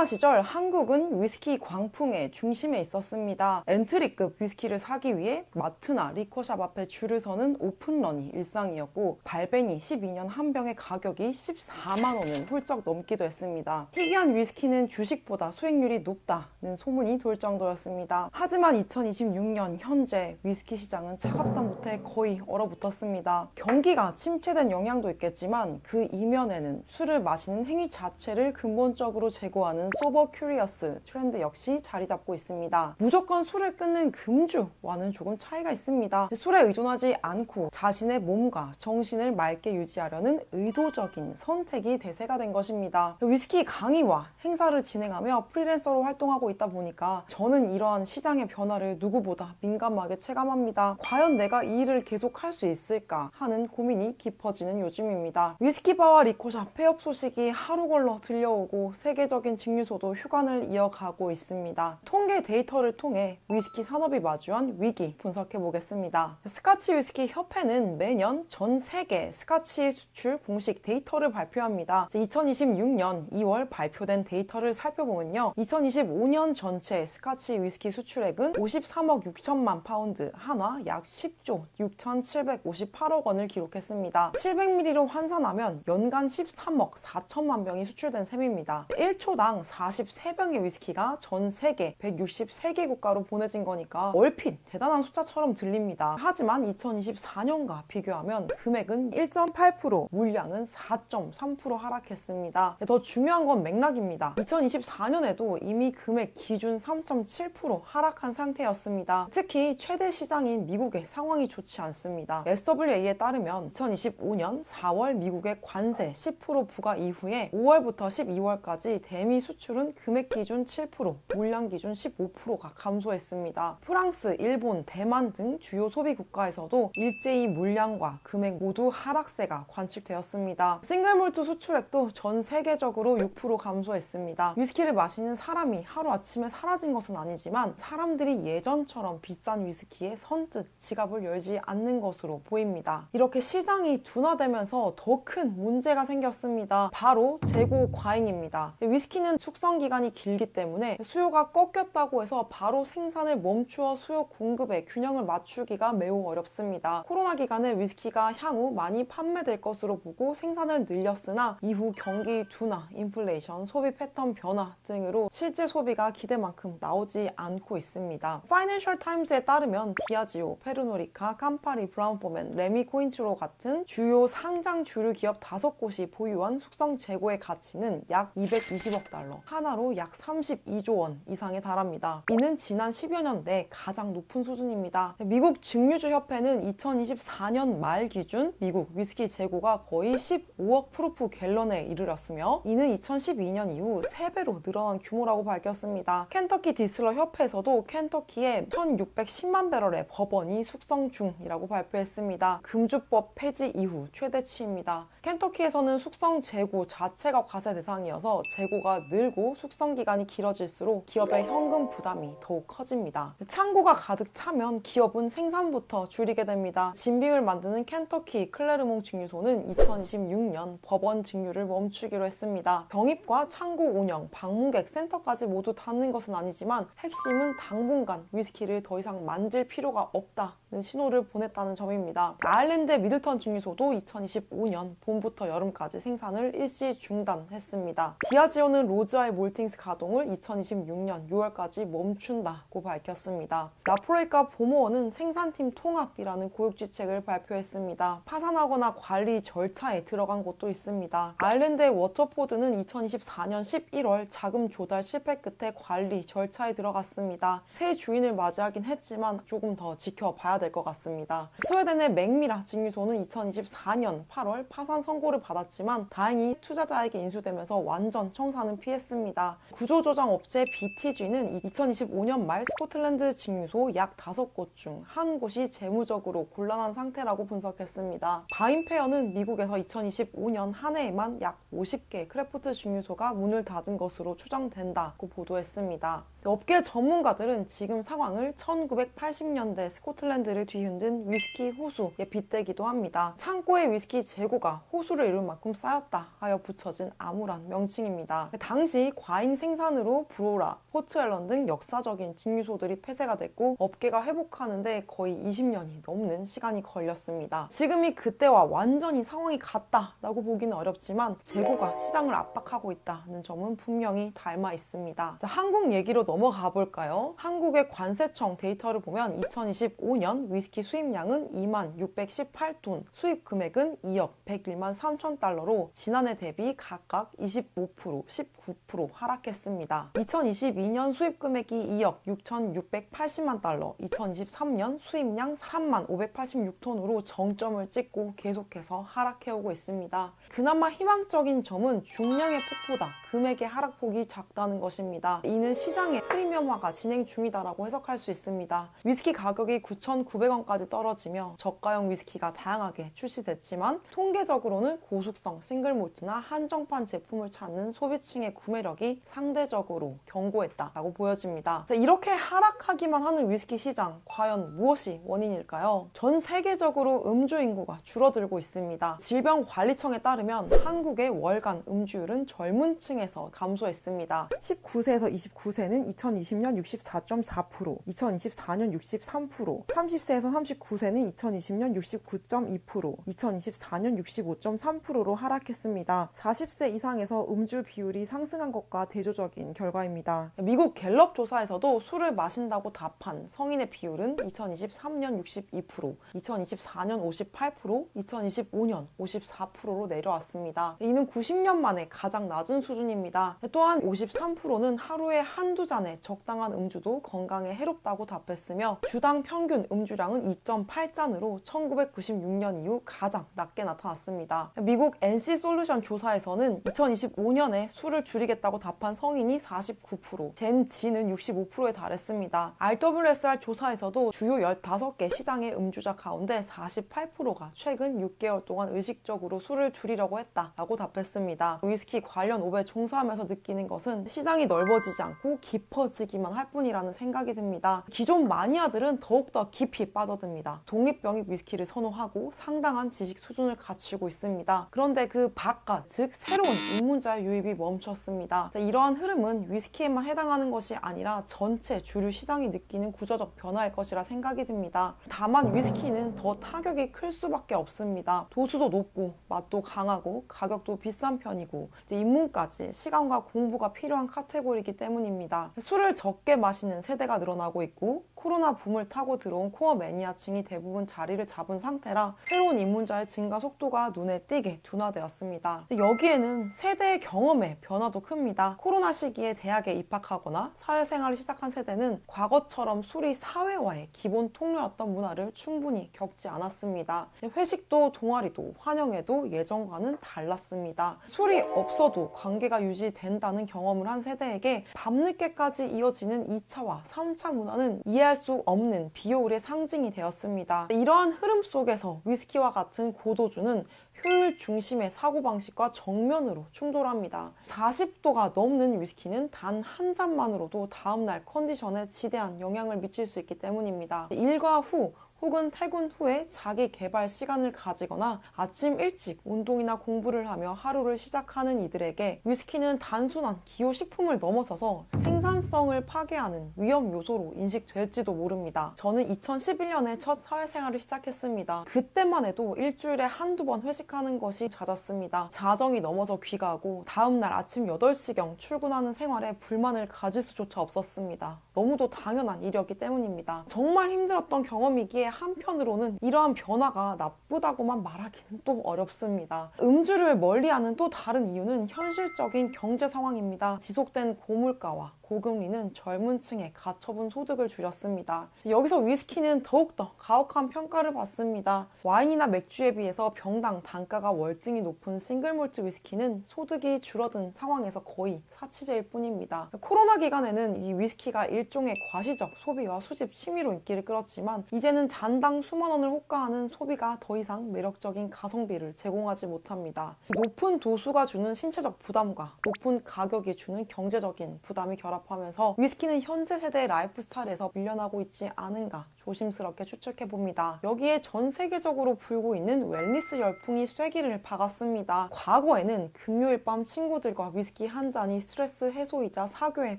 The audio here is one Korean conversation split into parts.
코로나 시절 한국은 위스키 광풍의 중심에 있었습니다. 엔트리급 위스키를 사기 위해 마트나 리커샵 앞에 줄을 서는 오픈런이 일상이었고, 발베니 12년 한 병의 가격이 14만 원을 훌쩍 넘기도 했습니다. 희귀한 위스키는 주식보다 수익률이 높다는 소문이 돌 정도였습니다. 하지만 2026년 현재 위스키 시장은 차갑다 못해 거의 얼어붙었습니다. 경기가 침체된 영향도 있겠지만 그 이면에는 술을 마시는 행위 자체를 근본적으로 제고하는 소버 큐리어스 트렌드 역시 자리 잡고 있습니다. 무조건 술을 끊는 금주와는 조금 차이가 있습니다. 술에 의존하지 않고 자신의 몸과 정신을 맑게 유지하려는 의도적인 선택이 대세가 된 것입니다. 위스키 강의와 행사를 진행하며 프리랜서로 활동하고 있다 보니까 저는 이러한 시장의 변화를 누구보다 민감하게 체감합니다. 과연 내가 이 일을 계속 할 수 있을까 하는 고민이 깊어지는 요즘입니다. 위스키바와 리코샵 폐업 소식이 하루 걸러 들려오고 세계적인 증류소도 휴관을 이어가고 있습니다. 통계 데이터를 통해 위스키 산업이 마주한 위기 분석해 보겠습니다. 스카치 위스키 협회는 매년 전 세계 스카치 수출 공식 데이터를 발표합니다. 2026년 2월 발표된 데이터를 살펴보면요, 2025년 전체 스카치 위스키 수출액은 53억 6천만 파운드, 한화 약 10조 6,758억 원을 기록했습니다. 700ml로 환산하면 연간 13억 4천만 병이 수출된 셈입니다. 1초당 43병의 위스키가 전 세계 163개 국가로 보내진 거니까 얼핏 대단한 숫자처럼 들립니다. 하지만 2024년과 비교하면 금액은 1.8%, 물량은 4.3% 하락했습니다. 더 중요한 건 맥락입니다. 2024년에도 이미 금액 기준 3.7% 하락한 상태였습니다. 특히 최대 시장인 미국의 상황이 좋지 않습니다. SWA에 따르면 2025년 4월 미국의 관세 10% 부과 이후에 5월부터 12월까지 대미 수출은 금액 기준 7%, 물량 기준 15%가 감소했습니다. 프랑스, 일본, 대만 등 주요 소비 국가에서도 일제히 물량과 금액 모두 하락세가 관측되었습니다. 싱글몰트 수출액도 전 세계적으로 6% 감소했습니다. 위스키를 마시는 사람이 하루아침에 사라진 것은 아니지만 사람들이 예전처럼 비싼 위스키에 선뜻 지갑을 열지 않는 것으로 보입니다. 이렇게 시장이 둔화되면서 더 큰 문제가 생겼습니다. 바로 재고 과잉입니다. 위스키는 숙성 기간이 길기 때문에 수요가 꺾였다고 해서 바로 생산을 멈추어 수요 공급의 균형을 맞추기가 매우 어렵습니다. 코로나 기간에 위스키가 향후 많이 판매될 것으로 보고 생산을 늘렸으나 이후 경기 둔화, 인플레이션, 소비 패턴 변화 등으로 실제 소비가 기대만큼 나오지 않고 있습니다. 파이낸셜 타임즈에 따르면 디아지오, 페르노리카, 캄파리, 브라운포맨, 레미 코인츠로 같은 주요 상장 주류 기업 5곳이 보유한 숙성 재고의 가치는 약 220억 달러, 하나로 약 32조 원 이상에 달합니다. 이는 지난 10여 년 내 가장 높은 수준입니다. 미국 증류주 협회는 2024년 말 기준 미국 위스키 재고가 거의 15억 프루프 갤런에 이르렀으며 이는 2012년 이후 3배로 늘어난 규모라고 밝혔습니다. 켄터키 디슬러 협회에서도 켄터키에 1610만 배럴의 버번이 숙성 중이라고 발표했습니다. 금주법 폐지 이후 최대치입니다. 켄터키에서는 숙성 재고 자체가 과세 대상이어서 재고가 늘고 숙성 기간이 길어질수록 기업의 현금 부담이 더욱 커집니다. 창고가 가득 차면 기업은 생산부터 줄이게 됩니다. 진빔을 만드는 켄터키 클레르몽 증류소는 2026년 버번 증류를 멈추기로 했습니다. 병입과 창고 운영, 방문객, 센터까지 모두 닫는 것은 아니지만 핵심은 당분간 위스키를 더 이상 만들 필요가 없다는 신호를 보냈다는 점입니다. 아일랜드의 미들턴 증류소도 2025년 봄부터 여름까지 생산을 일시 중단했습니다. 디아지오는 로즈아이 몰팅스 가동을 2026년 6월까지 멈춘다고 밝혔습니다. 라프로이카 보모어는 생산팀 통합이라는 고육지책을 발표했습니다. 파산하거나 관리 절차에 들어간 곳도 있습니다. 아일랜드의 워터포드는 2024년 11월 자금 조달 실패 끝에 관리 절차에 들어갔습니다. 새 주인을 맞이하긴 했지만 조금 더 지켜봐야 될 것 같습니다. 스웨덴의 맥미라 증류소는 2024년 8월 파산 선고를 받았지만 다행히 투자자에게 인수되면서 완전 청산은 피했습니다. 구조조장 업체 BTG는 2025년 말 스코틀랜드 증류소 약 5곳 중 한 곳이 재무적으로 곤란한 상태라고 분석했습니다. 바인페어는 미국에서 2025년 한 해에만 약 50개 크래프트 증류소가 문을 닫은 것으로 추정된다고 보도했습니다. 업계 전문가들은 지금 상황을 1980년대 스코틀랜드 브랜드를 뒤흔든 위스키 호수에 빗대기도 합니다. 창고에 위스키 재고가 호수를 이룰 만큼 쌓였다 하여 붙여진 암울한 명칭입니다. 당시 과잉 생산으로 브로라, 포트앨런 등 역사적인 증류소들이 폐쇄가 됐고 업계가 회복하는데 거의 20년이 넘는 시간이 걸렸습니다. 지금이 그때와 완전히 상황이 같다라고 보기는 어렵지만 재고가 시장을 압박하고 있다는 점은 분명히 닮아 있습니다. 자, 한국 얘기로 넘어가 볼까요? 한국의 관세청 데이터를 보면 2025년 위스키 수입량은 2618톤, 수입 금액은 2억 101만 3천 달러로 지난해 대비 각각 25%, 19% 하락했습니다. 2022년 수입 금액이 2억 6,680만 달러, 2023년 수입량 3만 586톤으로 정점을 찍고 계속해서 하락해오고 있습니다. 그나마 희망적인 점은 중량의 폭보다 금액의 하락폭이 작다는 것입니다. 이는 시장의 프리미엄화가 진행 중이다라고 해석할 수 있습니다. 위스키 가격이 9,900원까지 떨어지며 저가형 위스키가 다양하게 출시됐지만 통계적으로는 고숙성 싱글몰트나 한정판 제품을 찾는 소비층의 구매력이 상대적으로 견고했다라고 보여집니다. 자, 이렇게 하락하기만 하는 위스키 시장, 과연 무엇이 원인일까요? 전 세계적으로 음주 인구가 줄어들고 있습니다. 질병관리청에 따르면 한국의 월간 음주율은 젊은 층에서 감소했습니다. 19세에서 29세는 2020년 64.4%, 2024년 63%, 30세에서 39세는 2020년 69.2%, 2024년 65.3%로 하락했습니다. 40세 이상에서 음주 비율이 상승한 것과 대조적인 결과입니다. 미국 갤럽 조사에서도 술을 마신다고 답한 성인의 비율은 2023년 62%, 2024년 58%, 2025년 54%로 내려왔습니다. 이는 90년 만에 가장 낮은 수준입니다. 또한 53%는 하루에 한두 잔의 적당한 음주도 건강에 해롭다고 답했으며 주당 평균 음주량은 2.8잔으로 1996년 이후 가장 낮게 나타났습니다. 미국 NC솔루션 조사에서는 2025년에 술을 줄이겠다고 답한 성인이 49%, 젠 G는 65%에 달했습니다. RWSR 조사에서도 주요 15개 시장의 음주자 가운데 48%가 최근 6개월 동안 의식적으로 술을 줄이려고 했다라고 답했습니다. 위스키 관련 업에 종사하면서 느끼는 것은 시장이 넓어지지 않고 깊어지기만 할 뿐이라는 생각이 듭니다. 기존 마니아들은 더욱더 깊이 빠져듭니다. 독립병입 위스키를 선호하고 상당한 지식 수준을 갖추고 있습니다. 그런데 그 바깥, 즉 새로운 입문자의 유입이 멈췄습니다. 자, 이러한 흐름은 위스키에만 해당하는 것이 아니라 전체 주류 시장이 느끼는 구조적 변화일 것이라 생각이 듭니다. 다만 위스키는 더 타격이 클 수밖에 없습니다. 도수도 높고 맛도 강하고 가격도 비싼 편이고 입문까지 시간과 공부가 필요한 카테고리이기 때문입니다. 술을 적게 마시는 세대가 늘어나고 있고 코로나 붐을 타고 들어온 코어 매니아층이 대부분 자리를 잡은 상태라 새로운 입문자의 증가 속도가 눈에 띄게 둔화되었습니다. 여기에는 세대의 경험의 변화도 큽니다. 코로나 시기에 대학에 입학하거나 사회생활을 시작한 세대는 과거처럼 술이 사회화의 기본 통로였던 문화를 충분히 겪지 않았습니다. 회식도 동아리도 환영회도 예전과는 달랐습니다. 술이 없어도 관계가 유지된다는 경험을 한 세대에게 밤늦게까지 이어지는 2차와 3차 문화는 이해할 수 없는 비효율의 상징이 되었습니다. 이러한 흐름 속에서 위스키와 같은 고도주는 효율 중심의 사고방식과 정면으로 충돌합니다. 40도가 넘는 위스키는 단 한 잔만으로도 다음날 컨디션에 지대한 영향을 미칠 수 있기 때문입니다. 일과 후 혹은 퇴근 후에 자기 개발 시간을 가지거나 아침 일찍 운동이나 공부를 하며 하루를 시작하는 이들에게 위스키는 단순한 기호식품을 넘어서서 생산성을 파괴하는 위험 요소로 인식될지도 모릅니다. 저는 2011년에 첫 사회생활을 시작했습니다. 그때만 해도 일주일에 한두 번 회식하는 것이 잦았습니다. 자정이 넘어서 귀가하고 다음날 아침 8시경 출근하는 생활에 불만을 가질 수조차 없었습니다. 너무도 당연한 일이었기 때문입니다. 정말 힘들었던 경험이기에 한편으로는 이러한 변화가 나쁘다고만 말하기는 또 어렵습니다. 음주를 멀리하는 또 다른 이유는 현실적인 경제 상황입니다. 지속된 고물가와 고금리는 젊은 층의 가처분 소득을 줄였습니다. 여기서 위스키는 더욱더 가혹한 평가를 받습니다. 와인이나 맥주에 비해서 병당 단가가 월등히 높은 싱글몰트 위스키는 소득이 줄어든 상황에서 거의 사치제일 뿐입니다. 코로나 기간에는 이 위스키가 일종의 과시적 소비와 수집 취미로 인기를 끌었지만 이제는 잔당 수만 원을 호가하는 소비가 더 이상 매력적인 가성비를 제공하지 못합니다. 높은 도수가 주는 신체적 부담과 높은 가격이 주는 경제적인 부담이 결합하면서 바뀌면서 위스키는 현재 세대의 라이프 스타일에서 밀려나고 있지 않은가 조심스럽게 추측해봅니다. 여기에 전 세계적으로 불고 있는 웰니스 열풍이 쐐기를 박았습니다. 과거에는 금요일 밤 친구들과 위스키 한 잔이 스트레스 해소이자 사교의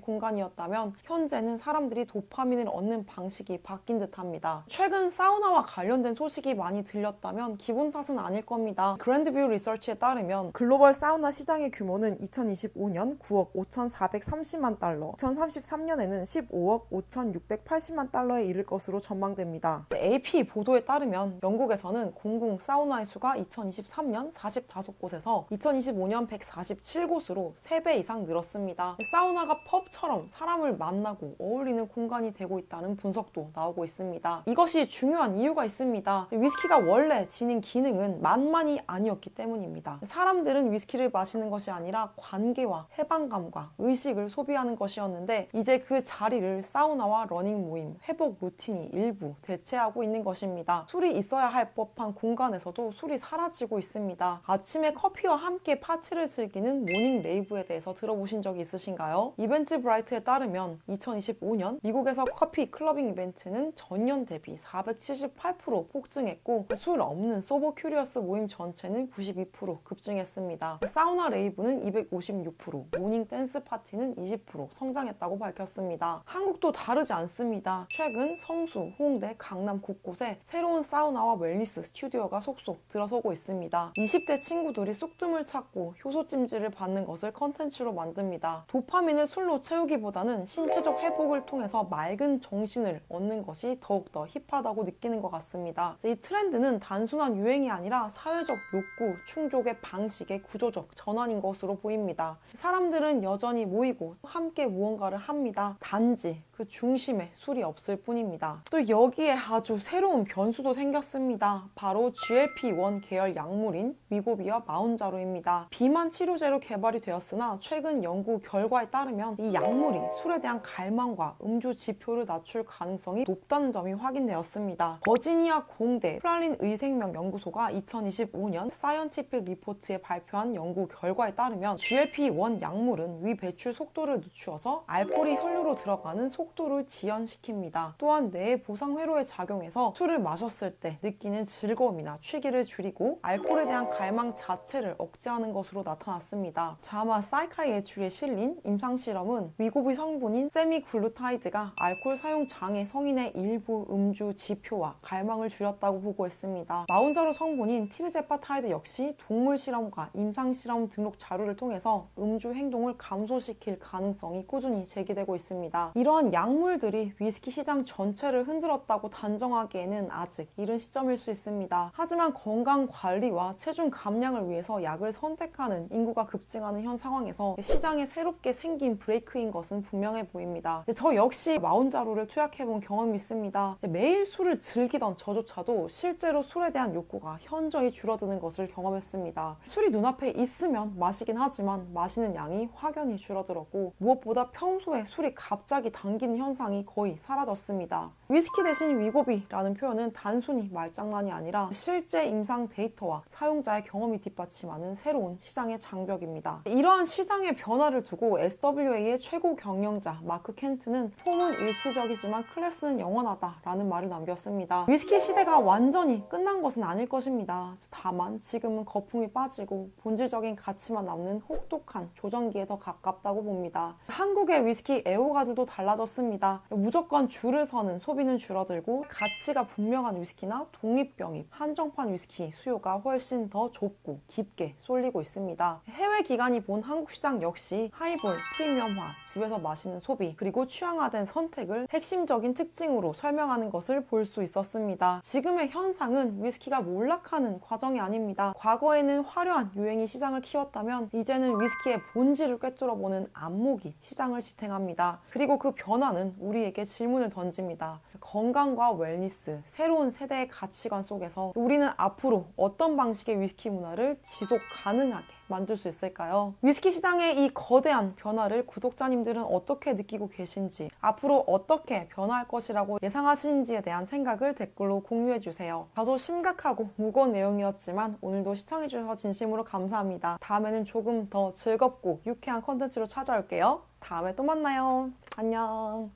공간이었다면 현재는 사람들이 도파민을 얻는 방식이 바뀐 듯합니다. 최근 사우나와 관련된 소식이 많이 들렸다면 기분 탓은 아닐 겁니다. 그랜드뷰 리서치에 따르면 글로벌 사우나 시장의 규모는 2025년 9억 5,430만 달러, 2033년에는 15억 5,680만 달러에 이를 것으로 전망됩니다. AP 보도에 따르면 영국에서는 공공 사우나의 수가 2023년 45곳에서 2025년 147곳으로 3배 이상 늘었습니다. 사우나가 펍처럼 사람을 만나고 어울리는 공간이 되고 있다는 분석도 나오고 있습니다. 이것이 중요한 이유가 있습니다. 위스키가 원래 지닌 기능은 만만이 아니었기 때문입니다. 사람들은 위스키를 마시는 것이 아니라 관계와 해방감과 의식을 소비하는 것이었는데 이제 그 자리를 사우나와 러닝 모임, 회복 루틴이 일부 대체하고 있는 것입니다. 술이 있어야 할 법한 공간에서도 술이 사라지고 있습니다. 아침에 커피와 함께 파티를 즐기는 모닝 레이브에 대해서 들어보신 적이 있으신가요? 이벤트 브라이트에 따르면 2025년 미국에서 커피 클러빙 이벤트는 전년 대비 478% 폭증했고 술 없는 소버 큐리어스 모임 전체는 92% 급증했습니다. 사우나 레이브는 256%, 모닝 댄스 파티는 20% 성장했다고 밝혔습니다. 한국도 다르지 않습니다. 최근 성수, 홍대, 강남 곳곳에 새로운 사우나와 웰니스 스튜디오가 속속 들어서고 있습니다. 20대 친구들이 쑥뜸을 찾고 효소찜질을 받는 것을 컨텐츠로 만듭니다. 도파민을 술로 채우기보다는 신체적 회복을 통해서 맑은 정신을 얻는 것이 더욱더 힙하다고 느끼는 것 같습니다. 이 트렌드는 단순한 유행이 아니라 사회적 욕구, 충족의 방식의 구조적 전환인 것으로 보입니다. 사람들은 여전히 모이고 함께 무언가를 합니다. 단지 그 중심에 술이 없을 뿐입니다. 또 여기에 아주 새로운 변수도 생겼습니다. 바로 GLP-1 계열 약물인 위고비와 마운자로입니다. 비만 치료제로 개발이 되었으나 최근 연구 결과에 따르면 이 약물이 술에 대한 갈망과 음주 지표를 낮출 가능성이 높다는 점이 확인되었습니다. 버지니아 공대 프랄린 의생명 연구소가 2025년 사이언티픽 리포트에 발표한 연구 결과에 따르면 GLP-1 약물은 위 배출 속도를 늦추어서 알코올이 혈류로 들어가는 속도를 지연시킵니다. 또한 뇌의 보상회로에 작용해서 술을 마셨을 때 느끼는 즐거움이나 취기를 줄이고 알코올에 대한 갈망 자체를 억제하는 것으로 나타났습니다. 자마 사이카이 애출에 실린 임상실험은 위고비 성분인 세미글루타이드가 알코올 사용 장애 성인의 일부 음주 지표와 갈망을 줄였다고 보고했습니다. 마운자로 성분인 티르제파타이드 역시 동물 실험과 임상 실험 등록 자료를 통해서 음주 행동을 감소시킬 가능성이 꾸준히 제기되고 있습니다. 이러한 약물들이 위스키 시장 전체를 흔들었다고 단정하기에는 아직 이른 시점일 수 있습니다. 하지만 건강 관리와 체중 감량을 위해서 약을 선택하는 인구가 급증하는 현 상황에서 시장에 새롭게 생긴 브레이크인 것은 분명해 보입니다. 저 역시 마운자로를 투약해본 경험이 있습니다. 매일 술을 즐기던 저조차도 실제로 술에 대한 욕구가 현저히 줄어드는 것을 경험했습니다. 술이 눈앞에 있으면 마시긴 하지만 마시는 양이 확연히 줄어들었고 무엇보다 평소에 술이 갑자기 당기는 현상이 거의 사라졌습니다. 위스키 대신 위고비라는 표현은 단순히 말장난이 아니라 실제 임상 데이터와 사용자의 경험이 뒷받침하는 새로운 시장의 장벽입니다. 이러한 시장의 변화를 두고 SWA의 최고 경영자 마크 켄트는 폼은 일시적이지만 클래스는 영원하다라는 말을 남겼습니다. 위스키 시대가 완전히 끝난 것은 아닐 것입니다. 다만 지금은 거품이 빠지고 본질적인 가치만 남는 혹독한 조정기에 더 가깝다고 봅니다. 한국의 위스키 애호가들도 달라졌습니다. 무조건 줄을 서는 소비는 줄어들고 가치가 분명한 위스키나 독립병입, 한정판 위스키 수요가 훨씬 더 좁고 깊게 쏠리고 있습니다. 해외 기관이 본 한국 시장 역시 하이볼, 프리미엄화, 집에서 마시는 소비, 그리고 취향화된 선택을 핵심적인 특징으로 설명하는 것을 볼 수 있었습니다. 지금의 현상은 위스키가 몰락하는 과정이 아닙니다. 과거에는 화려한 유행이 시장을 키웠다면 이제는 위스키의 본질을 꿰뚫어보는 안목이 시장을 지탱합니다. 그리고 그 변화는 우리에게 질문을 던집니다. 건강과 웰니스, 새로운 세대의 가치관 속에서 우리는 앞으로 어떤 방식의 위스키 문화를 지속 가능하게 만들 수 있을까요? 위스키 시장의 이 거대한 변화를 구독자님들은 어떻게 느끼고 계신지, 앞으로 어떻게 변화할 것이라고 예상하시는지에 대한 생각을 댓글로 공유해주세요. 다소 심각하고 무거운 내용이었지만 오늘도 시청해주셔서 진심으로 감사합니다. 다음에는 조금 더 즐겁고 유쾌한 컨텐츠로 찾아올게요. 다음에 또 만나요. 안녕.